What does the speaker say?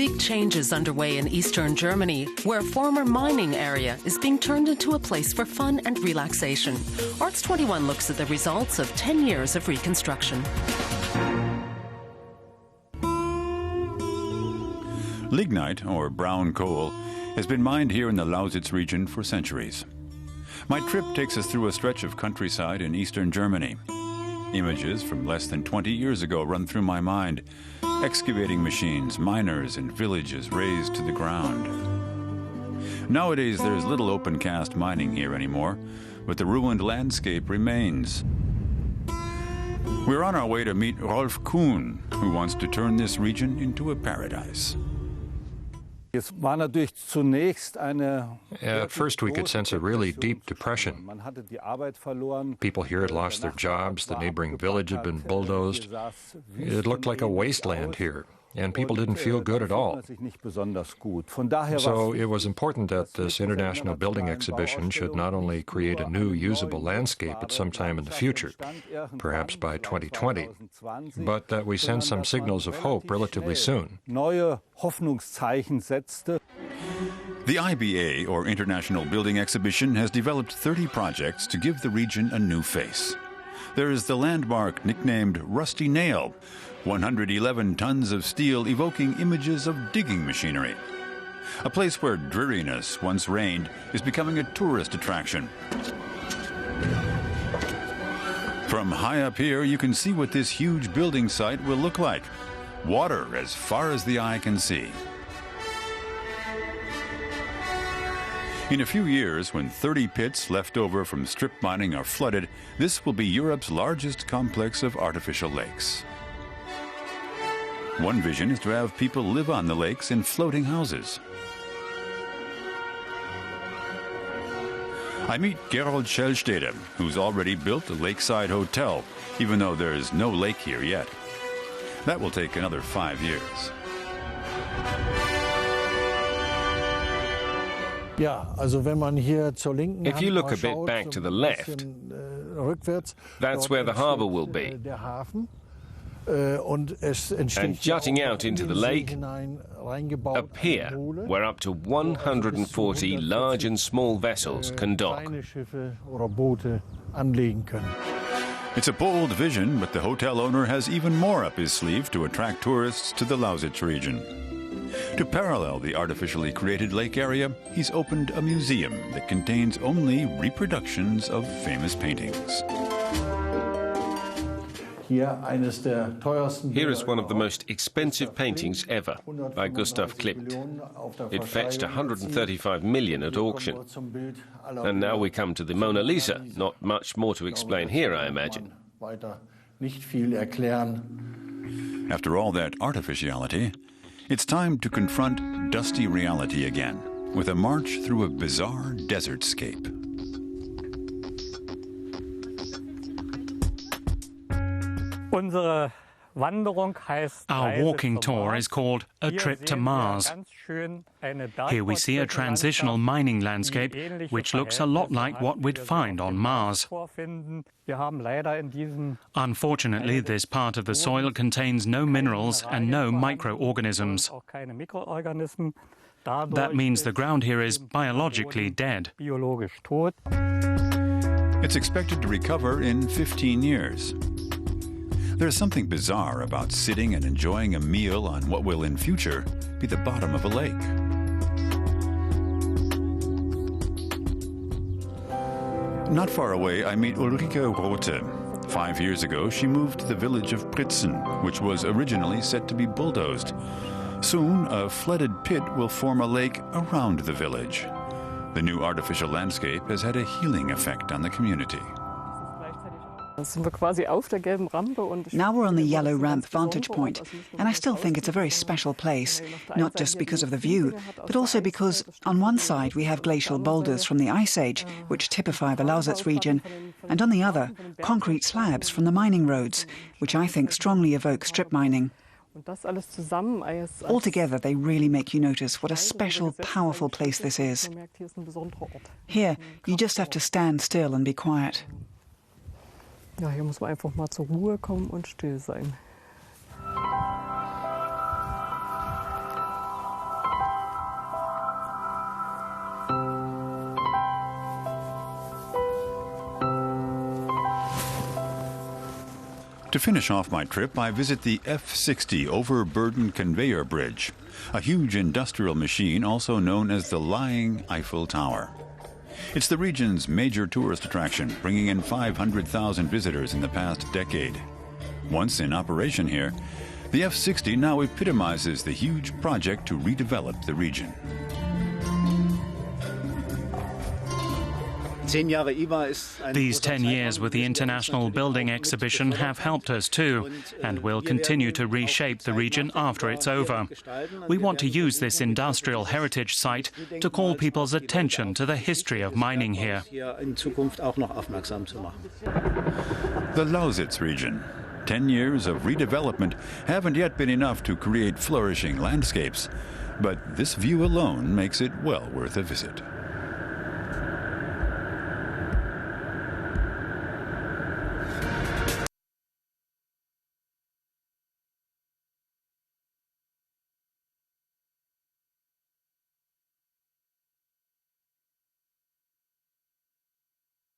Big changes underway in eastern Germany, where a former mining area is being turned into a place for fun and relaxation. Arts.21 looks at the results of 10 years of reconstruction. Lignite, or brown coal, has been mined here in the Lausitz region for centuries. My trip takes us through a stretch of countryside in eastern Germany. Images from less than 20 years ago run through my mind. Excavating machines, miners, and villages razed to the ground. Nowadays, there's little open-cast mining here anymore, but the ruined landscape remains. We're on our way to meet Rolf Kuhn, who wants to turn this region into a paradise. At first, we could sense a really deep depression. People here had lost their jobs, the neighboring village had been bulldozed. It looked like a wasteland here, and people didn't feel good at all. So it was important that this international building exhibition should not only create a new usable landscape at some time in the future, perhaps by 2020, but that we send some signals of hope relatively soon. The IBA, or International Building Exhibition, has developed 30 projects to give the region a new face. There is the landmark nicknamed Rusty Nail, 111 tons of steel evoking images of digging machinery. A place where dreariness once reigned is becoming a tourist attraction. From high up here, you can see what this huge building site will look like. Water as far as the eye can see. In a few years, when 30 pits left over from strip mining are flooded, this will be Europe's largest complex of artificial lakes. One vision is to have people live on the lakes in floating houses. I meet Gerold Schellstede, who's already built a Lakeside Hotel, even though there's no lake here yet. That will take another 5 years. If you look a bit back to the left, that's where the harbour will be. And jutting out into the lake, a pier where up to 140 large and small vessels can dock. It's a bold vision, but the hotel owner has even more up his sleeve to attract tourists to the Lausitz region. To parallel the artificially created lake area, he's opened a museum that contains only reproductions of famous paintings. Here is one of the most expensive paintings ever, by Gustav Klimt. It fetched 135 million at auction. And now we come to the Mona Lisa. Not much more to explain here, I imagine. After all that artificiality, it's time to confront dusty reality again, with a march through a bizarre desertscape. Our walking tour is called A Trip to Mars. Here we see a transitional mining landscape which looks a lot like what we'd find on Mars. Unfortunately, this part of the soil contains no minerals and no microorganisms. That means the ground here is biologically dead. It's expected to recover in 15 years. There's something bizarre about sitting and enjoying a meal on what will in future be the bottom of a lake. Not far away, I meet Ulrike Rothe. 5 years ago, she moved to the village of Pritzen, which was originally set to be bulldozed. Soon, a flooded pit will form a lake around the village. The new artificial landscape has had a healing effect on the community. Now we're on the yellow ramp vantage point, and I still think it's a very special place, not just because of the view, but also because on one side we have glacial boulders from the Ice Age, which typify the Lausitz region, and on the other, concrete slabs from the mining roads, which I think strongly evoke strip mining. Altogether, they really make you notice what a special, powerful place this is. Here, you just have to stand still and be quiet. Ja, hier muss man einfach mal zur Ruhe kommen und still sein. To finish off my trip, I visit the F60 Overburden Conveyor Bridge, a huge industrial machine also known as the Lying Eiffel Tower. It's the region's major tourist attraction, bringing in 500,000 visitors in the past decade. Once in operation here, the F60 now epitomizes the huge project to redevelop the region. These 10 years with the International Building Exhibition have helped us too, and will continue to reshape the region after it's over. We want to use this industrial heritage site to call people's attention to the history of mining here. The Lausitz region. 10 years of redevelopment haven't yet been enough to create flourishing landscapes, but this view alone makes it well worth a visit.